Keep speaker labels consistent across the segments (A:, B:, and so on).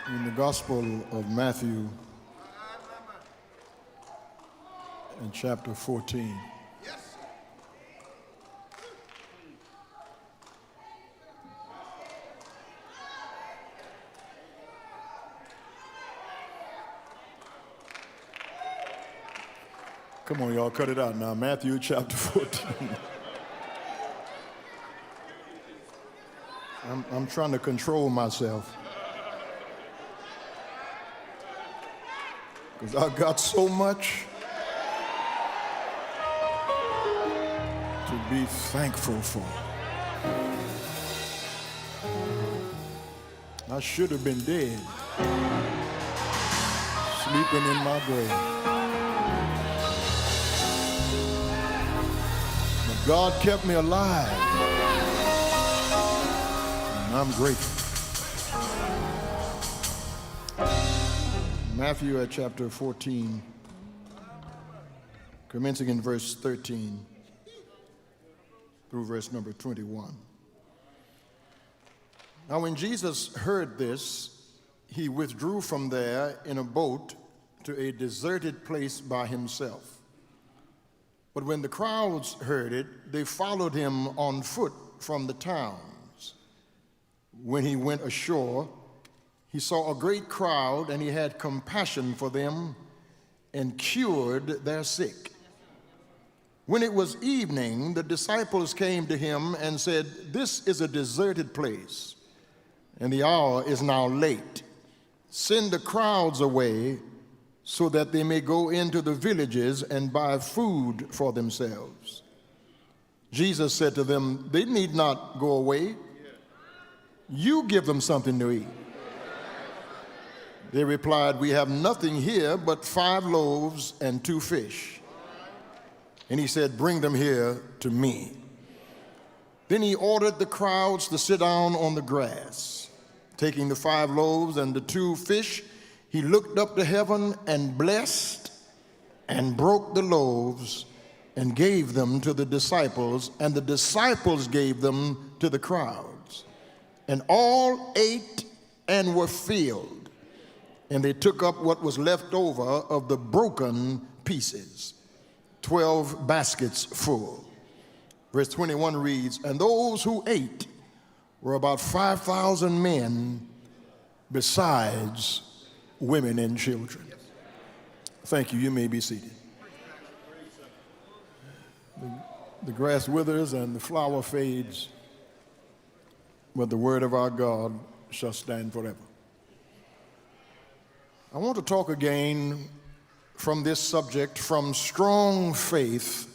A: In the Gospel of Matthew in chapter 14. Come on, y'all, cut it out now. Matthew chapter 14. I'm trying to control myself, because I've got so much to be thankful for. I should have been dead, sleeping in my grave. But God kept me alive, and I'm grateful. Matthew at chapter 14, commencing in verse 13 through verse number 21. Now when Jesus heard this, he withdrew from there in a boat to a deserted place by himself. But when the crowds heard it, they followed him on foot from the towns. When he went ashore, he saw a great crowd, and he had compassion for them and cured their sick. When it was evening, the disciples came to him and said, "This is a deserted place, and the hour is now late. Send the crowds away so that they may go into the villages and buy food for themselves." Jesus said to them, "They need not go away. You give them something to eat." They replied, "We have nothing here but 5 loaves and 2 fish. And he said, "Bring them here to me." Then he ordered the crowds to sit down on the grass. Taking the 5 loaves and the 2 fish, he looked up to heaven and blessed and broke the loaves and gave them to the disciples, and the disciples gave them to the crowds. And all ate and were filled. And they took up what was left over of the broken pieces, 12 baskets full. Verse 21 reads, "And those who ate were about 5,000 men, besides women and children." Thank you. You may be seated. The grass withers and the flower fades, but the word of our God shall stand forever. I want to talk again from this subject, from strong faith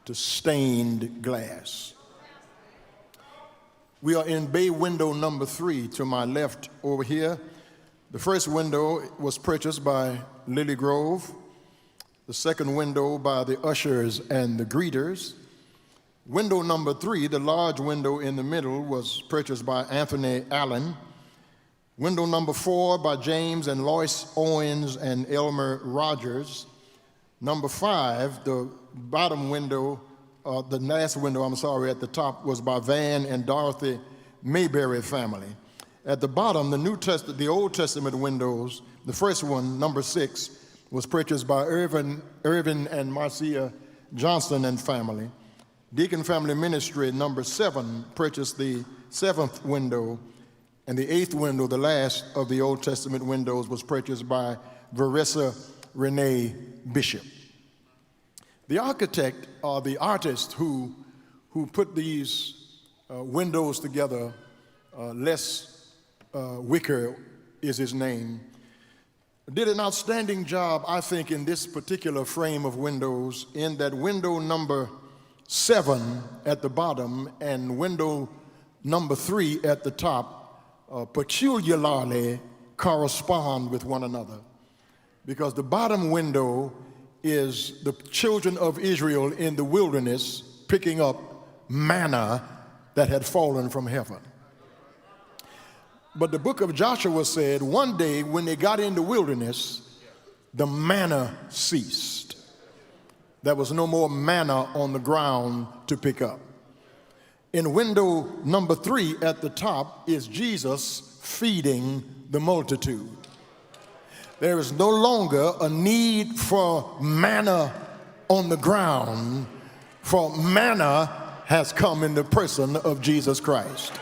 A: to stained glass. We are in bay window number 3 to my left over here. The first window was purchased by Lilly Grove. The second window by the ushers and the greeters. Window number 3, the large window in the middle, was purchased by Anthony Allen. Window number 4 by James and Lois Owens and Elmer Rogers. Number 5, the bottom window, the last window, at the top, was by Van and Dorothy Mayberry family. At the bottom, the Old Testament windows, the first one, number 6, was purchased by Irvin and Marcia Johnston and family. Deacon Family Ministry, number 7, purchased the 7th window. And the 8th window, the last of the Old Testament windows, was purchased by Verissa Renee Bishop. The architect, or the artist who put these windows together, Les Wicker is his name, did an outstanding job, I think, in this particular frame of windows, in that window number 7 at the bottom and window number 3 at the top peculiarly correspond with one another, because the bottom window is the children of Israel in the wilderness picking up manna that had fallen from heaven. But the book of Joshua said one day when they got in the wilderness, the manna ceased. There was no more manna on the ground to pick up. in window number 3 at the top is Jesus feeding the multitude. There is no longer a need for manna on the ground, for manna has come in the person of Jesus Christ.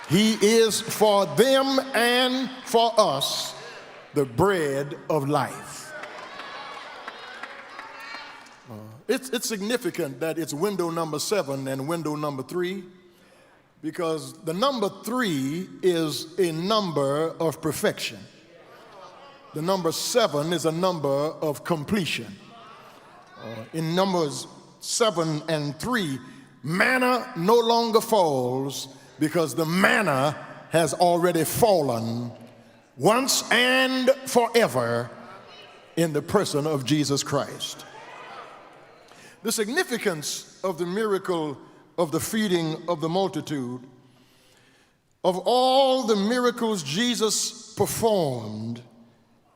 A: He is for them and for us the bread of life. It's significant that it's window number 7 and window number 3, because the number 3 is a number of perfection. The number 7 is a number of completion. In Numbers 7 and 3, manna no longer falls because the manna has already fallen once and forever in the person of Jesus Christ. The significance of the miracle of the feeding of the multitude, of all the miracles Jesus performed,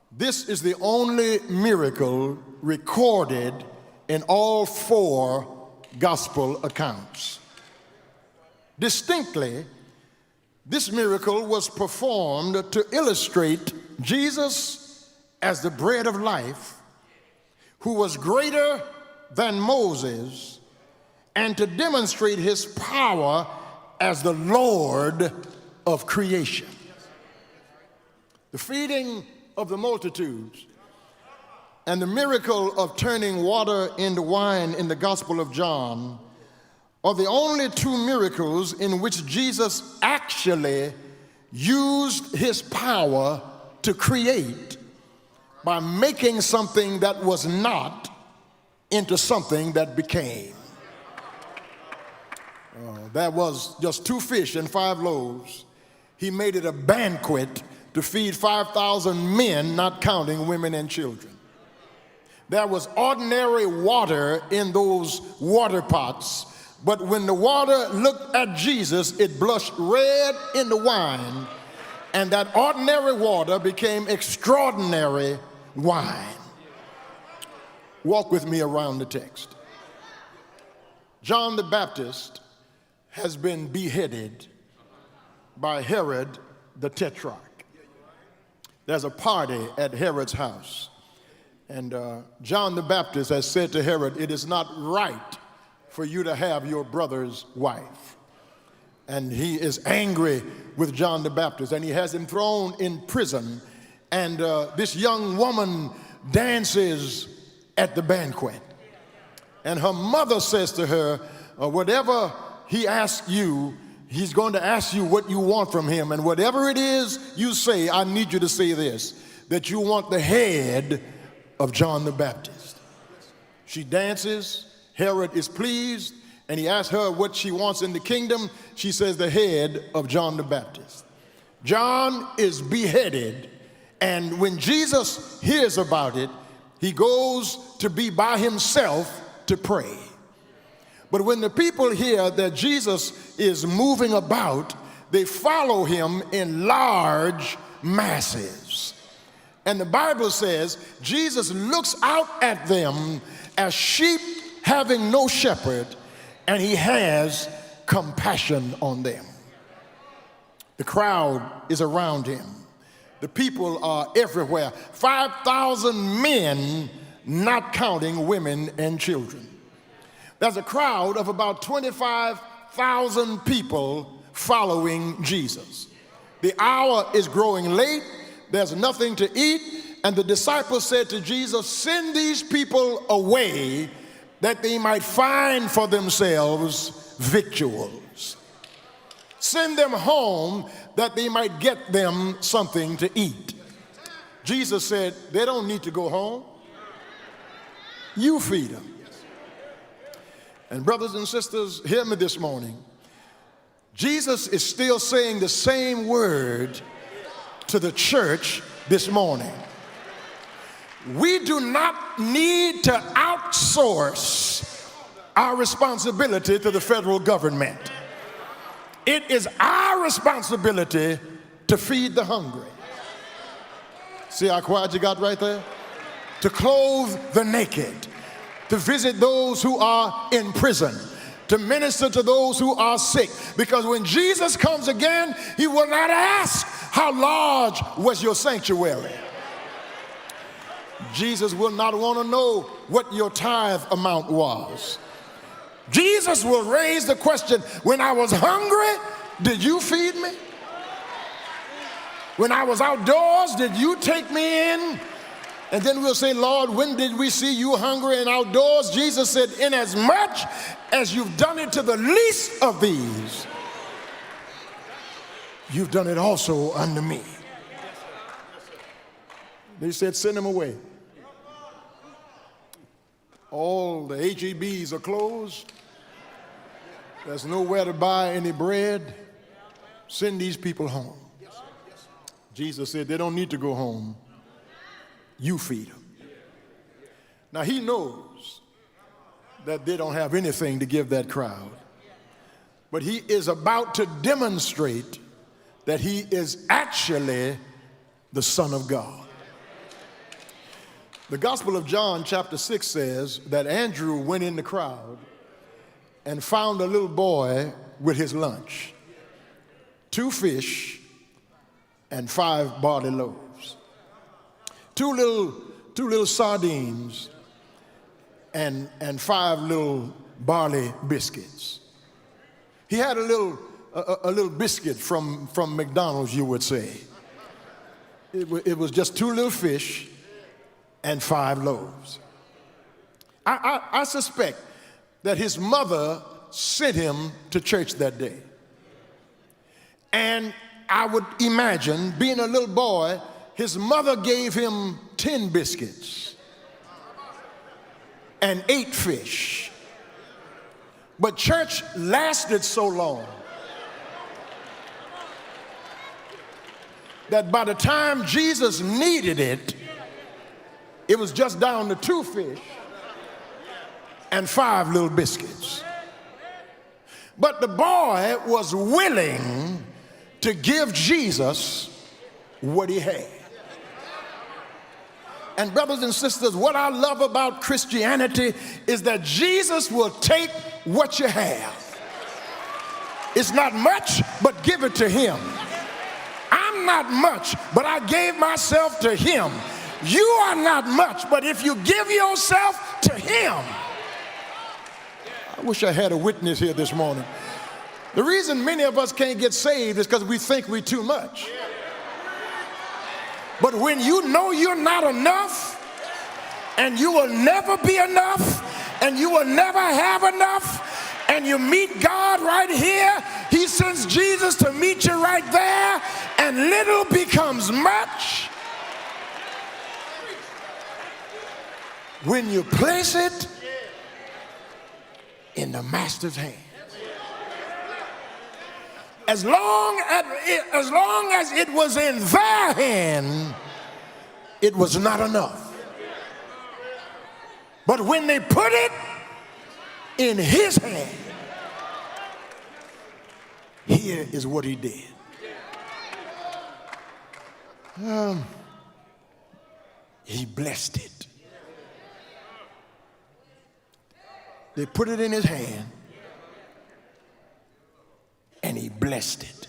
A: this is the only miracle recorded in all 4 gospel accounts. Distinctly, this miracle was performed to illustrate Jesus as the bread of life, who was greater than Moses, and to demonstrate his power as the Lord of creation. The feeding of the multitudes and the miracle of turning water into wine in the Gospel of John are the only 2 miracles in which Jesus actually used his power to create by making something that was not into something that became. That was just 2 fish and 5 loaves. He made it a banquet to feed 5,000 men, not counting women and children. There was ordinary water in those water pots, but when the water looked at Jesus, it blushed red in the wine, and that ordinary water became extraordinary wine. Walk with me around the text. John the Baptist has been beheaded by Herod the Tetrarch. There's a party at Herod's house, and John the Baptist has said to Herod, "It is not right for you to have your brother's wife." And he is angry with John the Baptist, and he has him thrown in prison, and this young woman dances at the banquet. And her mother says to her, whatever he asks you, he's going to ask you what you want from him. And whatever it is you say, I need you to say this, that you want the head of John the Baptist. She dances. Herod is pleased, and he asks her what she wants in the kingdom. She says the head of John the Baptist. John is beheaded, and when Jesus hears about it, he goes to be by himself to pray. But when the people hear that Jesus is moving about, they follow him in large masses. And the Bible says Jesus looks out at them as sheep having no shepherd, and he has compassion on them. The crowd is around him. The people are everywhere. 5,000 men, not counting women and children. There's a crowd of about 25,000 people following Jesus. The hour is growing late. There's nothing to eat. And the disciples said to Jesus, "Send these people away that they might find for themselves victuals. Send them home that they might get them something to eat." Jesus said, "They don't need to go home. You feed them." And brothers and sisters, hear me this morning. Jesus is still saying the same word to the church this morning. We do not need to outsource our responsibility to the federal government. It is our responsibility to feed the hungry. See how quiet you got right there? To clothe the naked, to visit those who are in prison, to minister to those who are sick. Because when Jesus comes again, he will not ask, how large was your sanctuary? Jesus will not want to know what your tithe amount was. Jesus will raise the question, when I was hungry, did you feed me? When I was outdoors, did you take me in? And then we'll say, Lord, when did we see you hungry and outdoors? Jesus said, inasmuch as you've done it to the least of these, you've done it also unto me. They said, send him away. All the HEBs are closed. There's nowhere to buy any bread. Send these people home. Jesus said, they don't need to go home. You feed them. Now he knows that they don't have anything to give that crowd. But he is about to demonstrate that he is actually the Son of God. The Gospel of John chapter 6 says that Andrew went in the crowd and found a little boy with his lunch, 2 fish and 5 barley loaves, two little sardines and 5 little barley biscuits. He had a little biscuit from McDonald's, you would say. It was just 2 little fish and 5 loaves. I suspect that his mother sent him to church that day. And I would imagine, being a little boy, his mother gave him 10 biscuits and 8 fish. But church lasted so long that by the time Jesus needed it, it was just down to 2 fish and 5 little biscuits. But the boy was willing to give Jesus what he had. And brothers and sisters, what I love about Christianity is that Jesus will take what you have. It's not much, but give it to him. I'm not much, but I gave myself to him. You are not much, but if you give yourself to him. I wish I had a witness here this morning. The reason many of us can't get saved is because we think we're too much. But when you know you're not enough, and you will never be enough, and you will never have enough, and you meet God right here, he sends Jesus to meet you right there, and little becomes much when you place it in the master's hand. As long as it was in their hand, it was not enough. But when they put it in his hand, here is what he did. He blessed it. They put it in his hand, and he blessed it.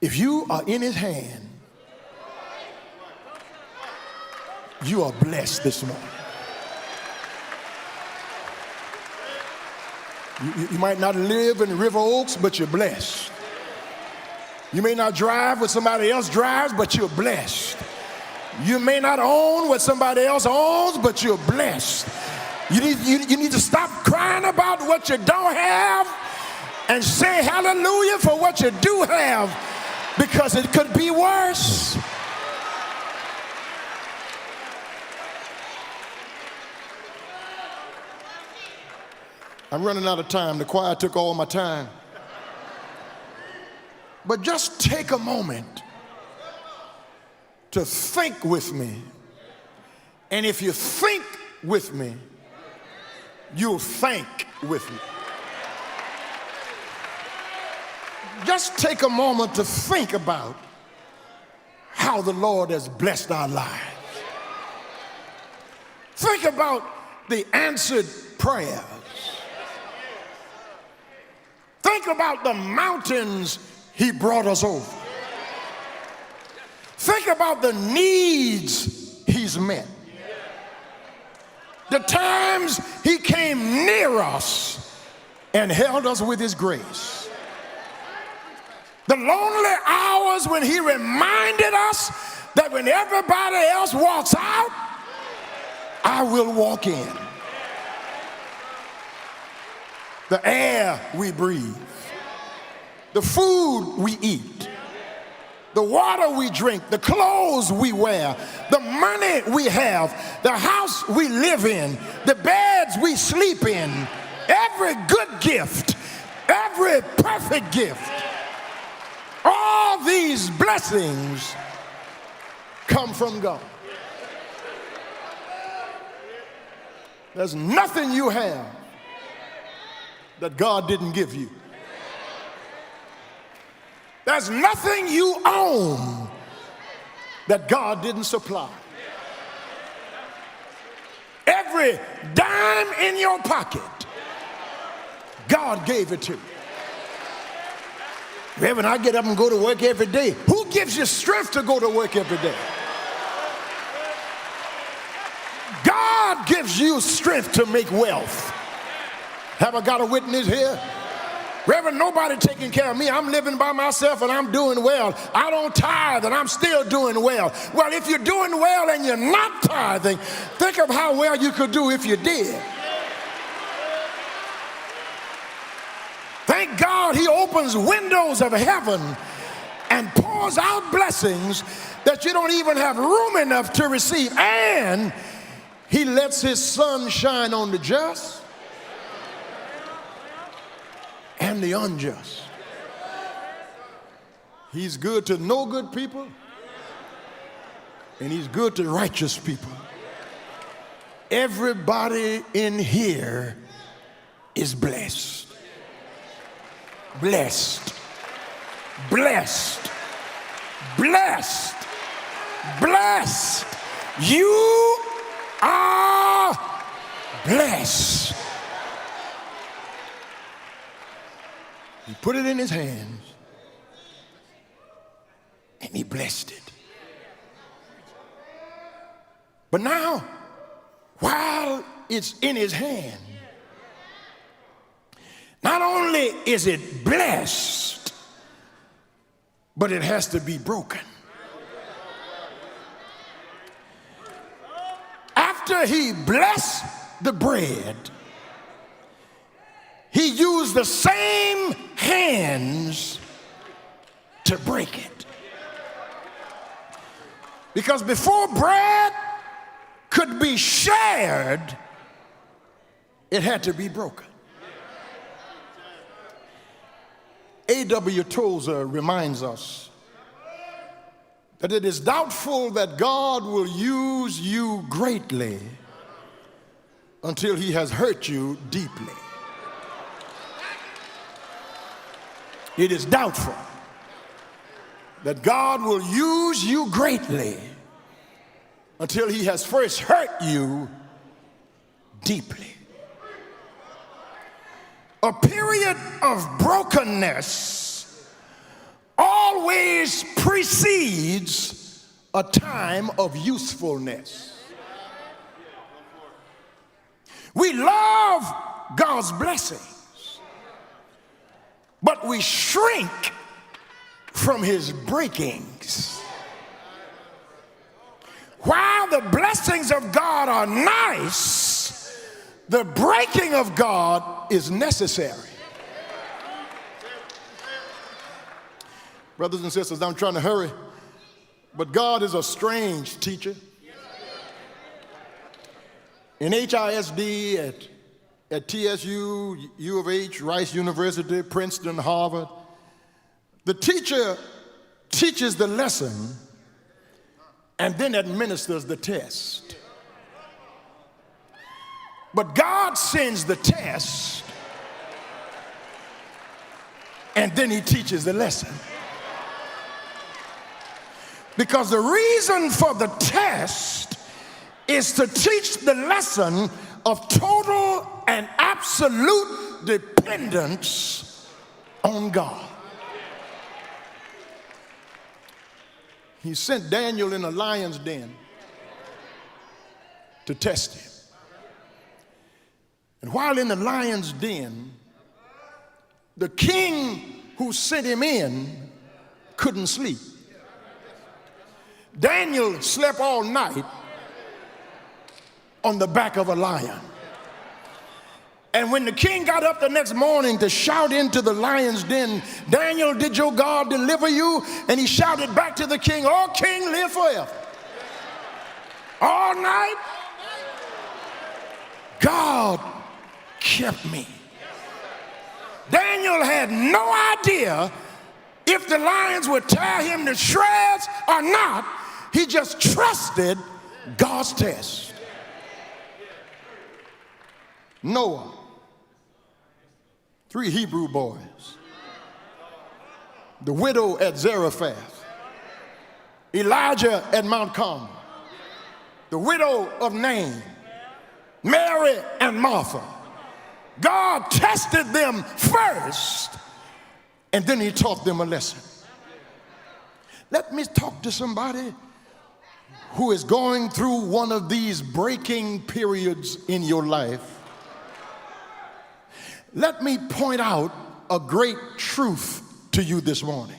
A: If you are in his hand, you are blessed this morning. You might not live in River Oaks, but you're blessed. You may not drive what somebody else drives, but you're blessed. You may not own what somebody else owns, but you're blessed. You need to stop crying about what you don't have and say hallelujah for what you do have, because it could be worse. I'm running out of time. The choir took all my time. But just take a moment to think with me. And if you think with me, you'll thank with me. Just take a moment to think about how the Lord has blessed our lives. Think about the answered prayers. Think about the mountains he brought us over. Think about the needs he's met. The times he came near us and held us with his grace. The lonely hours when he reminded us that when everybody else walks out, I will walk in. The air we breathe, the food we eat, the water we drink, the clothes we wear, the money we have, the house we live in, the beds we sleep in, every good gift, every perfect gift, all these blessings come from God. There's nothing you have that God didn't give you. There's nothing you own that God didn't supply. Every dime in your pocket, God gave it to you. Reverend, I get up and go to work every day. Who gives you strength to go to work every day? God gives you strength to make wealth. Have I got a witness here? Reverend, nobody taking care of me. I'm living by myself and I'm doing well. I don't tithe and I'm still doing well. Well, if you're doing well and you're not tithing, think of how well you could do if you did. Thank God he opens windows of heaven and pours out blessings that you don't even have room enough to receive. And he lets his sun shine on the just and the unjust. He's good to no good people, and he's good to righteous people. Everybody in here is blessed. Blessed. Blessed. Blessed. Blessed. You are blessed. He put it in his hands and he blessed it. But now, while it's in his hand, not only is it blessed, but it has to be broken. After he blessed the bread, he used the same hands to break it. Because before bread could be shared, it had to be broken. A.W. Tozer reminds us that it is doubtful that God will use you greatly until he has hurt you deeply. It is doubtful that God will use you greatly until he has first hurt you deeply. A period of brokenness always precedes a time of usefulness. We love God's blessings, but we shrink from his breakings. While the blessings of God are nice, the breaking of God is necessary. Brothers and sisters, I'm trying to hurry, but God is a strange teacher. In HISD, at TSU, U of H, Rice University, Princeton, Harvard, the teacher teaches the lesson and then administers the test. But God sends the test and then he teaches the lesson. Because the reason for the test is to teach the lesson of total and absolute dependence on God. He sent Daniel in a lion's den to test him. And while in the lion's den, the king who sent him in couldn't sleep. Daniel slept all night on the back of a lion. And when the king got up the next morning to shout into the lion's den, Daniel, did your God deliver you? And he shouted back to the king, oh, king, live forever. All night, God kept me. Daniel had no idea if the lions would tear him to shreds or not. He just trusted God's test. Noah, 3 Hebrew boys, the widow at Zarephath, Elijah at Mount Carmel, the widow of Nain, Mary and Martha. God tested them first, and then he taught them a lesson. Let me talk to somebody who is going through one of these breaking periods in your life. Let me point out a great truth to you this morning.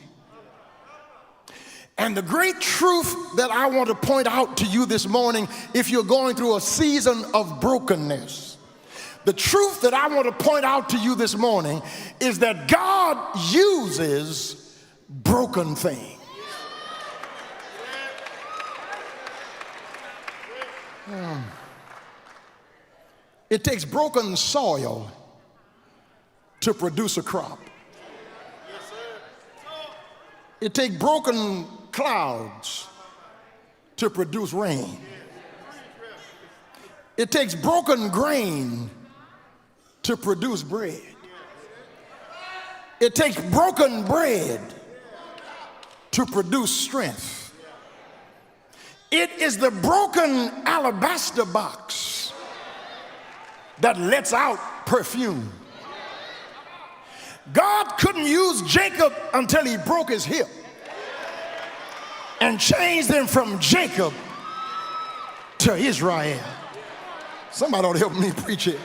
A: And the great truth that I want to point out to you this morning, if you're going through a season of brokenness, the truth that I want to point out to you this morning is that God uses broken things. It takes broken soil to produce a crop. It takes broken clouds to produce rain. It takes broken grain to produce bread. It takes broken bread to produce strength. It is the broken alabaster box that lets out perfume. God couldn't use Jacob until he broke his hip and changed him from Jacob to Israel. Somebody ought to help me preach it.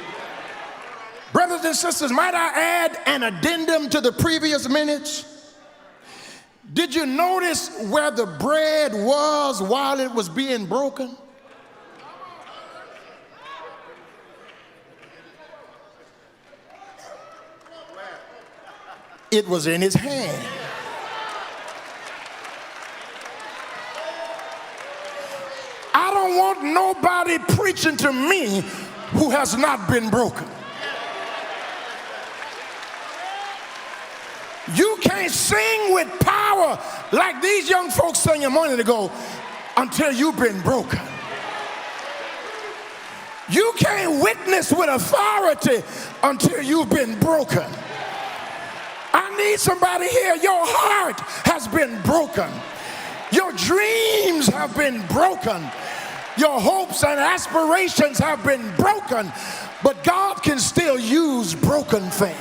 A: Brothers and sisters, might I add an addendum to the previous minutes? Did you notice where the bread was while it was being broken? It was in his hand. I don't want nobody preaching to me who has not been broken. You can't sing with power like these young folks sang a moment ago until you've been broken. You can't witness with authority until you've been broken. I need somebody here. Your heart has been broken. Your dreams have been broken. Your hopes and aspirations have been broken. But God can still use broken things.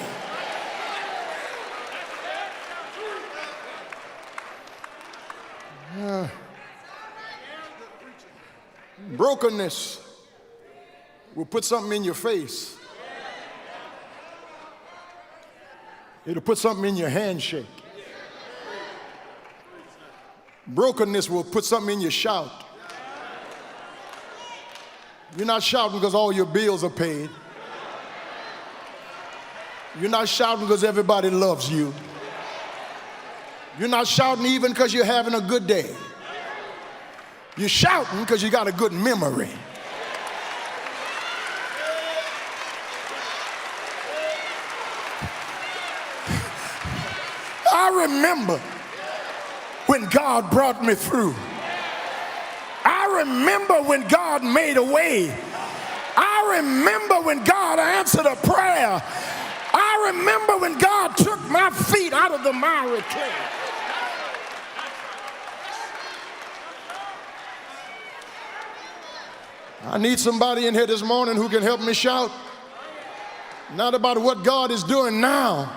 A: Brokenness will put something in your face. It'll put something in your handshake. Brokenness will put something in your shout. You're not shouting because all your bills are paid. You're not shouting because everybody loves you. You're not shouting even because you're having a good day. You're shouting because you got a good memory. I remember when God brought me through. I remember when God made a way. I remember when God answered a prayer. I remember when God took my feet out of the miry clay. I need somebody in here this morning who can help me shout. Not about what God is doing now,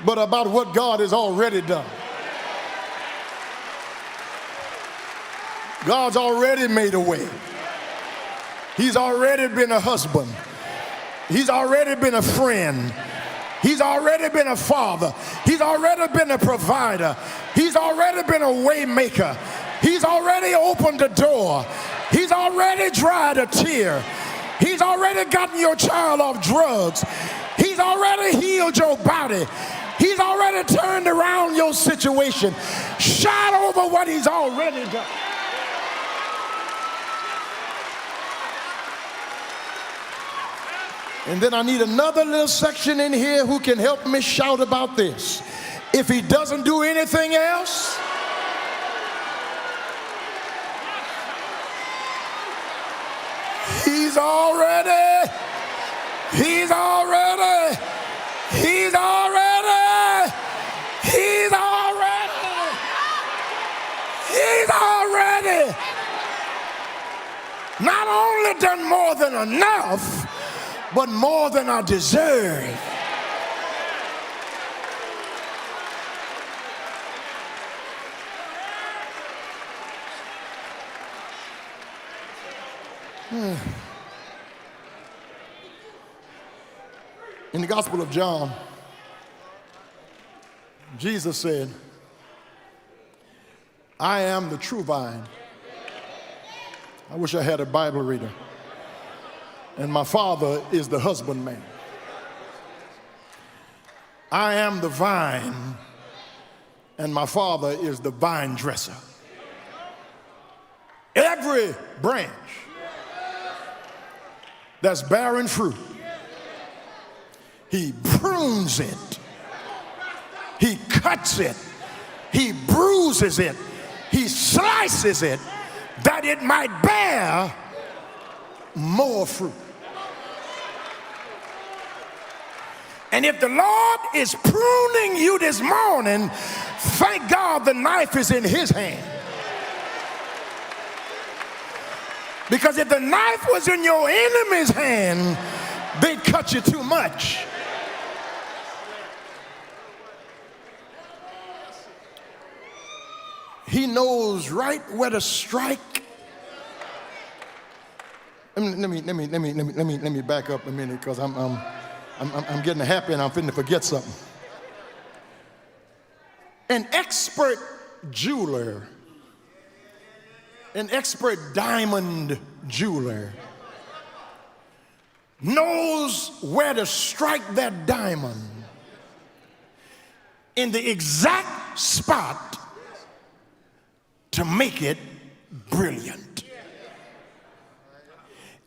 A: but about what God has already done. God's already made a way. He's already been a husband. He's already been a friend. He's already been a father. He's already been a provider. He's already been a way maker. He's already opened the door. He's already dried a tear. He's already gotten your child off drugs. He's already healed your body. He's already turned around your situation. Shout over what he's already done. And then I need another little section in here who can help me shout about this. If he doesn't do anything else, he's already, he's already, he's already, he's already, he's already not only done more than enough, but more than I deserve. In the Gospel of John, Jesus said, I am the true vine. I wish I had a Bible reader. And my Father is the husbandman. I am the vine, and my Father is the vine dresser. Every branch that's bearing fruit, he prunes it, he cuts it, he bruises it, he slices it, that it might bear more fruit. And if the Lord is pruning you this morning, thank God the knife is in his hand. Because if the knife was in your enemy's hand, they'd cut you too much. He knows right where to strike. Let me back up a minute, because I'm getting happy and I'm finna forget something. An expert jeweler, an expert diamond jeweler knows where to strike that diamond in the exact spot to make it brilliant.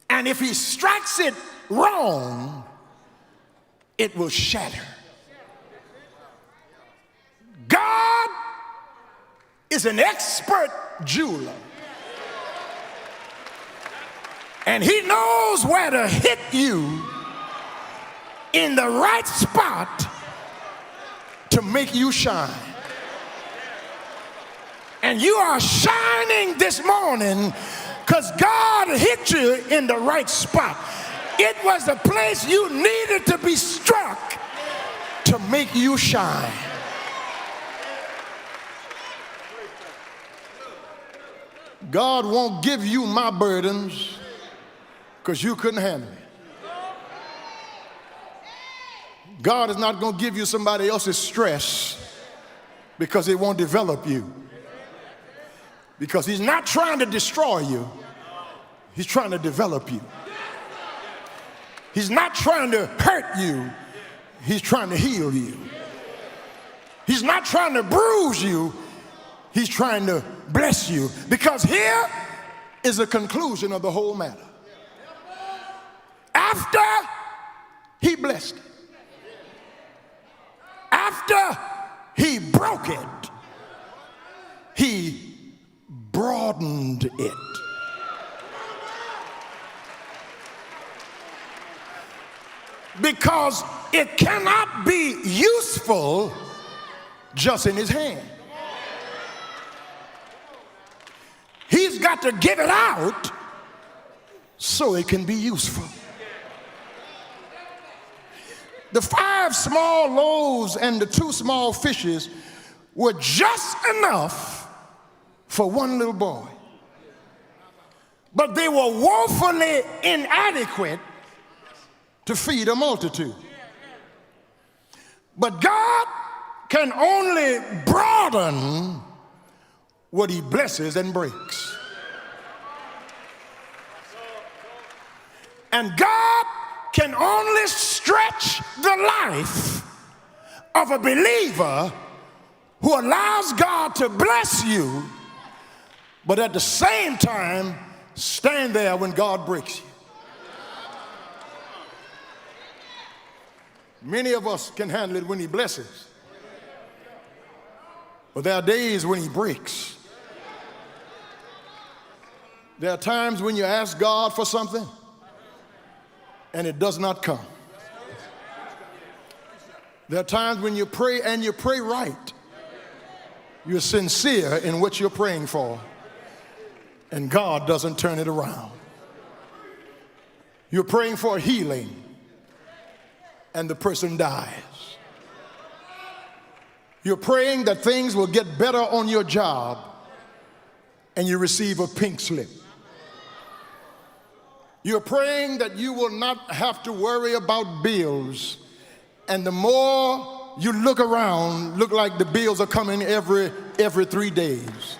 A: And if he strikes it wrong, it will shatter. God is an expert jeweler, and he knows where to hit you in the right spot to make you shine. And you are shining this morning because God hit you in the right spot. It was the place you needed to be struck to make you shine. God won't give you my burdens because you couldn't handle it. God is not going to give you somebody else's stress because it won't develop you. Because he's not trying to destroy you, he's trying to develop you. He's not trying to hurt you, he's trying to heal you. He's not trying to bruise you, he's trying to bless you. Because here is the conclusion of the whole matter. After he blessed it, after he broke it, he broadened it. Because it cannot be useful just in his hand. He's got to give it out so it can be useful. The 5 small loaves and the 2 small fishes were just enough for one little boy. But they were woefully inadequate to feed a multitude. But God can only broaden what he blesses and breaks. And God can only stretch the life of a believer who allows God to bless you, but at the same time, stand there when God breaks you. Many of us can handle it when he blesses, but there are days when he breaks. There are times when you ask God for something and it does not come. There are times when you pray and you pray right. You're sincere in what you're praying for, and God doesn't turn it around. You're praying for healing, and the person dies. You're praying that things will get better on your job, and you receive a pink slip. You're praying that you will not have to worry about bills, and the more you look around, look like the bills are coming every 3 days.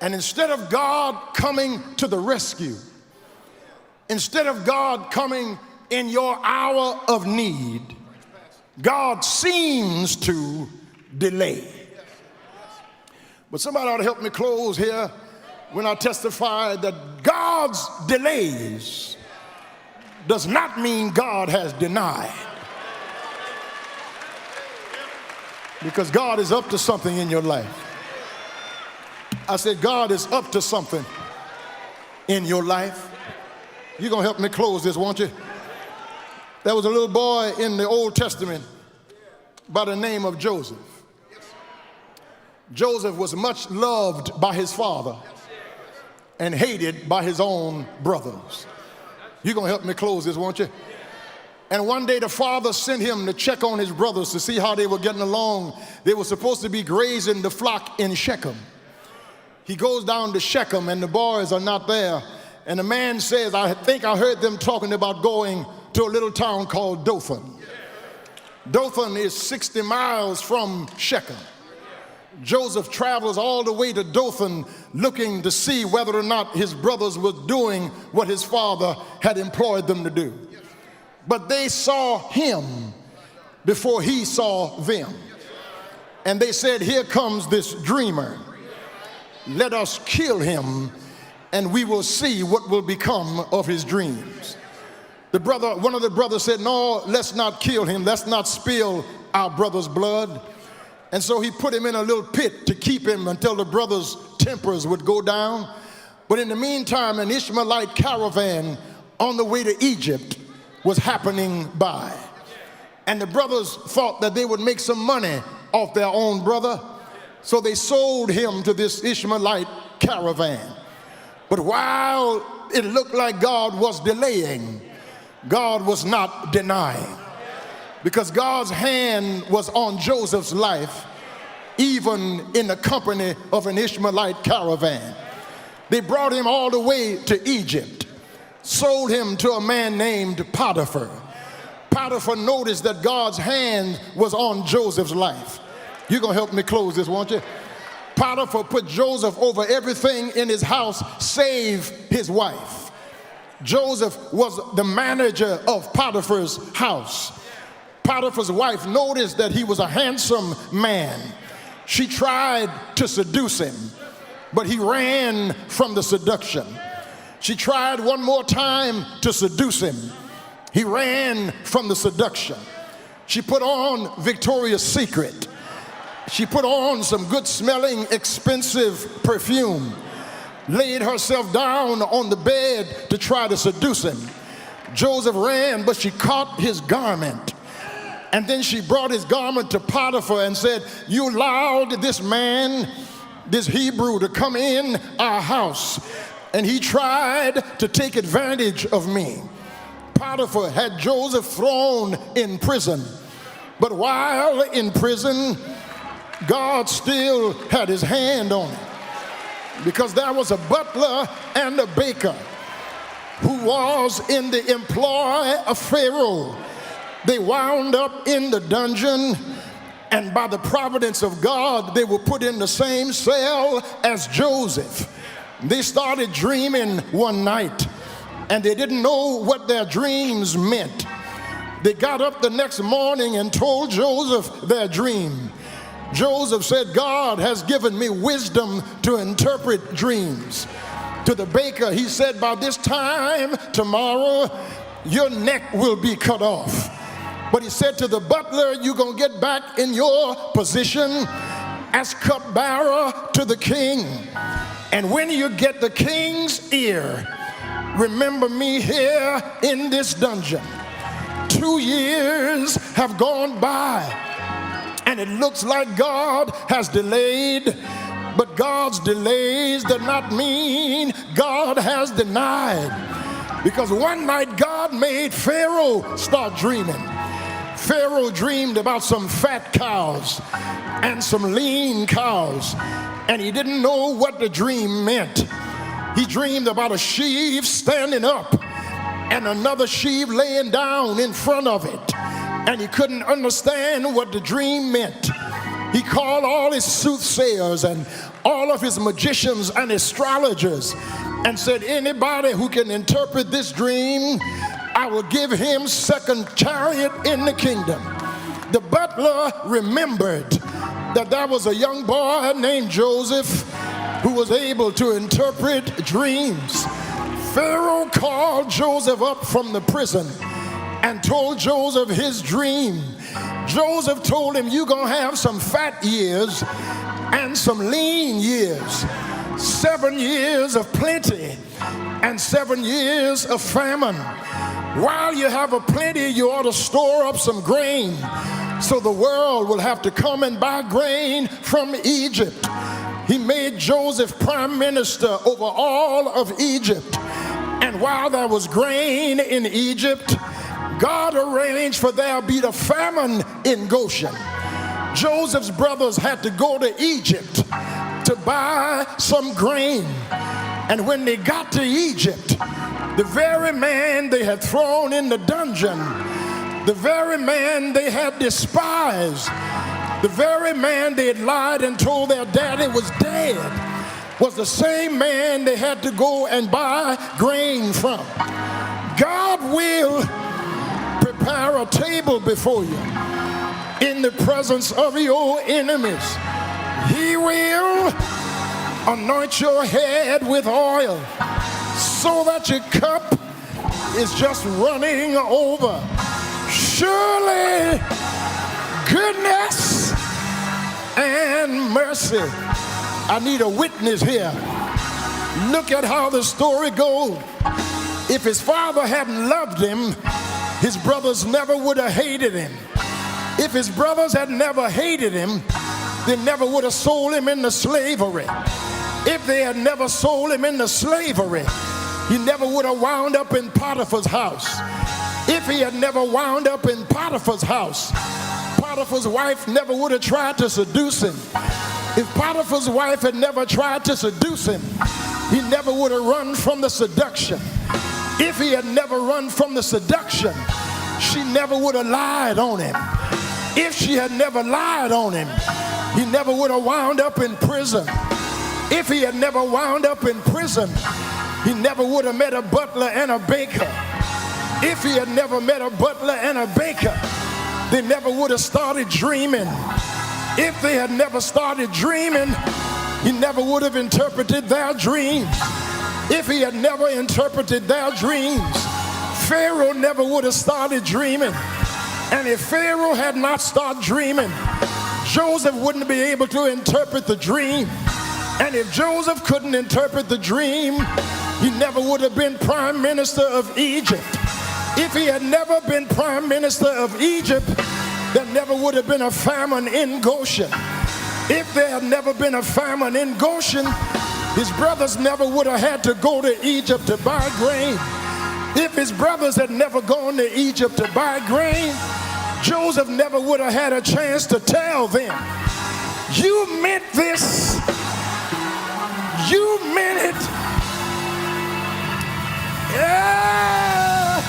A: And instead of God coming to the rescue, instead of God coming in your hour of need, God seems to delay. But somebody ought to help me close here when I testify that God's delays does not mean God has denied. Because God is up to something in your life. I said, God is up to something in your life. You're going to help me close this, won't you? There was a little boy in the Old Testament by the name of Joseph. Joseph was much loved by his father and hated by his own brothers. You're going to help me close this, won't you? And one day the father sent him to check on his brothers to see how they were getting along. They were supposed to be grazing the flock in Shechem. He goes down to Shechem and the boys are not there. And the man says, I think I heard them talking about going to a little town called Dothan. Dothan is 60 miles from Shechem. Joseph travels all the way to Dothan looking to see whether or not his brothers were doing what his father had employed them to do. But they saw him before he saw them. And they said, here comes this dreamer. Let us kill him and we will see what will become of his dreams. One of the brothers said, no, let's not kill him. Let's not spill our brother's blood. And so he put him in a little pit to keep him until the brothers' tempers would go down. But in the meantime, an Ishmaelite caravan on the way to Egypt was happening by. And the brothers thought that they would make some money off their own brother. So they sold him to this Ishmaelite caravan. But while it looked like God was delaying, God was not denying. Because God's hand was on Joseph's life, even in the company of an Ishmaelite caravan. They brought him all the way to Egypt, sold him to a man named Potiphar. Potiphar noticed that God's hand was on Joseph's life. You're going to help me close this, won't you? Potiphar put Joseph over everything in his house save his wife. Joseph was the manager of Potiphar's house. Potiphar's wife noticed that he was a handsome man. She tried to seduce him, but he ran from the seduction. She tried one more time to seduce him. He ran from the seduction. She put on Victoria's Secret. She put on some good smelling, expensive perfume, laid herself down on the bed to try to seduce him. Joseph ran, but she caught his garment. And then she brought his garment to Potiphar and said, you allowed this man, this Hebrew, to come in our house and he tried to take advantage of me. Potiphar had Joseph thrown in prison, but while in prison, God still had his hand on him, because there was a butler and a baker who was in the employ of Pharaoh. They wound up in the dungeon, and by the providence of God, they were put in the same cell as Joseph. They started dreaming one night, and they didn't know what their dreams meant. They got up the next morning and told Joseph their dream. Joseph said, God has given me wisdom to interpret dreams. To the baker, he said, by this time tomorrow, your neck will be cut off. But he said to the butler, you're going to get back in your position as cupbearer to the king. And when you get the king's ear, remember me here in this dungeon. 2 years have gone by, and it looks like God has delayed, but God's delays do not mean God has denied. Because one night God made Pharaoh start dreaming. Pharaoh dreamed about some fat cows and some lean cows, and he didn't know what the dream meant. He dreamed about a sheaf standing up and another sheep laying down in front of it, and he couldn't understand what the dream meant. He called all his soothsayers and all of his magicians and astrologers and said, anybody who can interpret this dream, I will give him second chariot in the kingdom. The butler remembered that there was a young boy named Joseph who was able to interpret dreams. Pharaoh called Joseph up from the prison and told Joseph his dream. Joseph told him, you're going to have some fat years and some lean years, 7 years of plenty and 7 years of famine. While you have a plenty, you ought to store up some grain, so the world will have to come and buy grain from Egypt. He made Joseph prime minister over all of Egypt. And while there was grain in Egypt, God arranged for there be a famine in Goshen. Joseph's brothers had to go to Egypt to buy some grain. And when they got to Egypt, the very man they had thrown in the dungeon, the very man they had despised, the very man they had lied and told their daddy was dead, was the same man they had to go and buy grain from. God will prepare a table before you in the presence of your enemies. He will anoint your head with oil so that your cup is just running over. Surely goodness and mercy. I need a witness here. Look at how the story goes. If his father hadn't loved him, his brothers never would have hated him. If his brothers had never hated him, they never would have sold him into slavery. If they had never sold him into slavery, he never would have wound up in Potiphar's house. If he had never wound up in Potiphar's house, Potiphar's wife never would have tried to seduce him. If Potiphar's wife had never tried to seduce him, he never would have run from the seduction. If he had never run from the seduction, she never would have lied on him. If she had never lied on him, he never would have wound up in prison. If he had never wound up in prison, he never would have met a butler and a baker. If he had never met a butler and a baker, they never would have started dreaming. If they had never started dreaming, he never would have interpreted their dreams. If he had never interpreted their dreams, Pharaoh never would have started dreaming. And if Pharaoh had not started dreaming, Joseph wouldn't be able to interpret the dream. And if Joseph couldn't interpret the dream, he never would have been prime minister of Egypt. If he had never been prime minister of Egypt, there never would have been a famine in Goshen. If there had never been a famine in Goshen, His brothers never would have had to go to Egypt to buy grain. If his brothers had never gone to Egypt to buy grain, Joseph never would have had a chance to tell them, you meant this, you meant it. Yeah.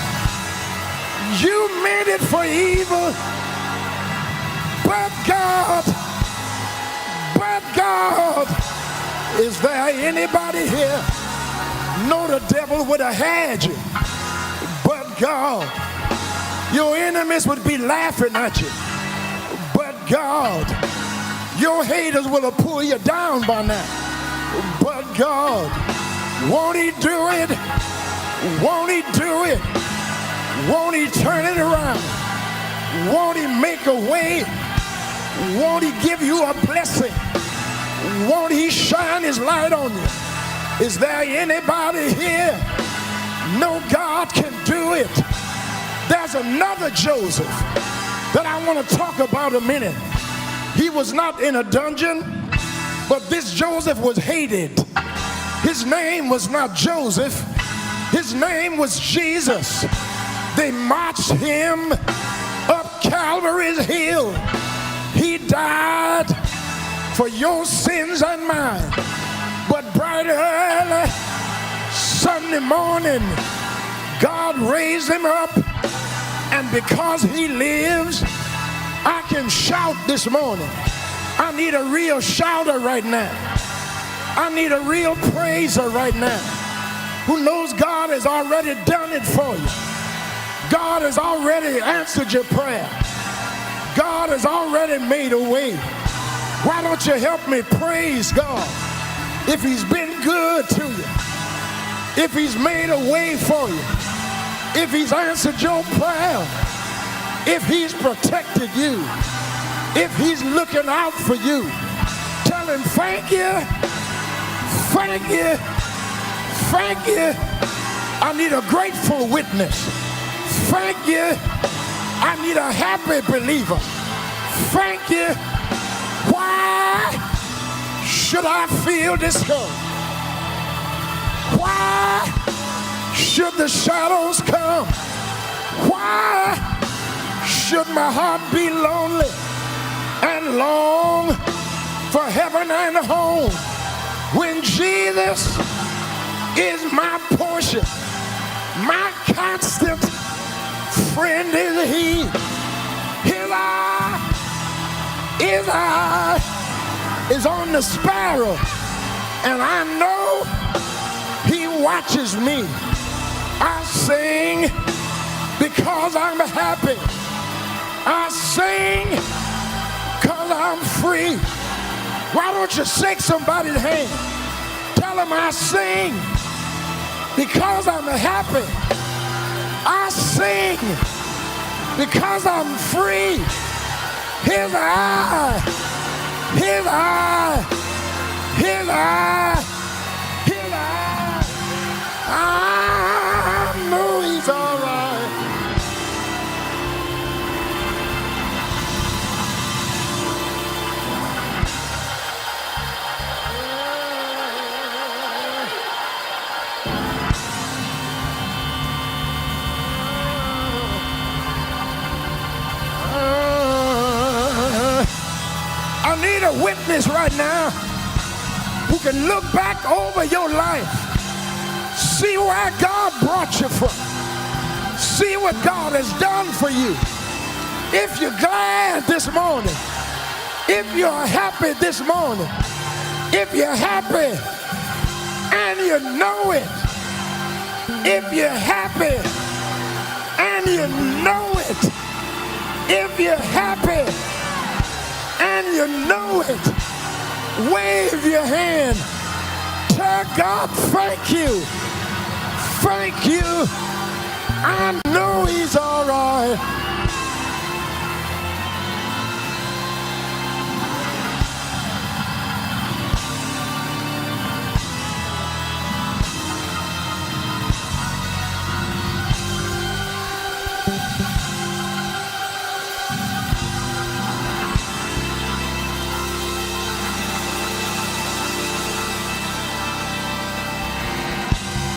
A: You meant it for evil, but God, is there anybody here know the devil would have had you, but God? Your enemies would be laughing at you, but God. Your haters will have pulled you down by now, but God. Won't he do it? Won't he do it? Won't he turn it around? Won't he make a way? Won't he give you a blessing? Won't he shine his light on you? Is there anybody here? No, God can do it. There's another Joseph that I want to talk about a minute. He was not in a dungeon, but this Joseph was hated. His name was not Joseph. His name was Jesus. They marched him up Calvary's hill. He died for your sins and mine. But bright early Sunday morning, God raised him up, and because he lives, I can shout this morning. I need a real shouter right now. I need a real praiser right now who knows God has already done it for you. God has already answered your prayer. God has already made a way. Why don't you help me praise God? If he's been good to you, if he's made a way for you, if he's answered your prayer, if he's protected you, if he's looking out for you, tell him thank you, thank you, thank you. I need a grateful witness. Thank you. I need a happy believer. Thank you. Why should I feel discouraged? Why should the shadows come? Why should my heart be lonely and long for heaven and home when Jesus is my portion, my constant friend is he. His eye is on the sparrow, and I know he watches me. I sing because I'm happy. I sing because I'm free. Why don't you shake somebody's hand? Tell them I sing because I'm happy. I sing because I'm free. His eye, his eye, his eye, his eye. I know he's all right. I need a witness right now who can look back over your life, see where God brought you from, see what God has done for you. If you're glad this morning, if you're happy this morning, if you're happy and you know it, if you're happy and you know it, if you're happy and you know it, wave your hand. Tell God, thank you. Thank you. I know he's all right.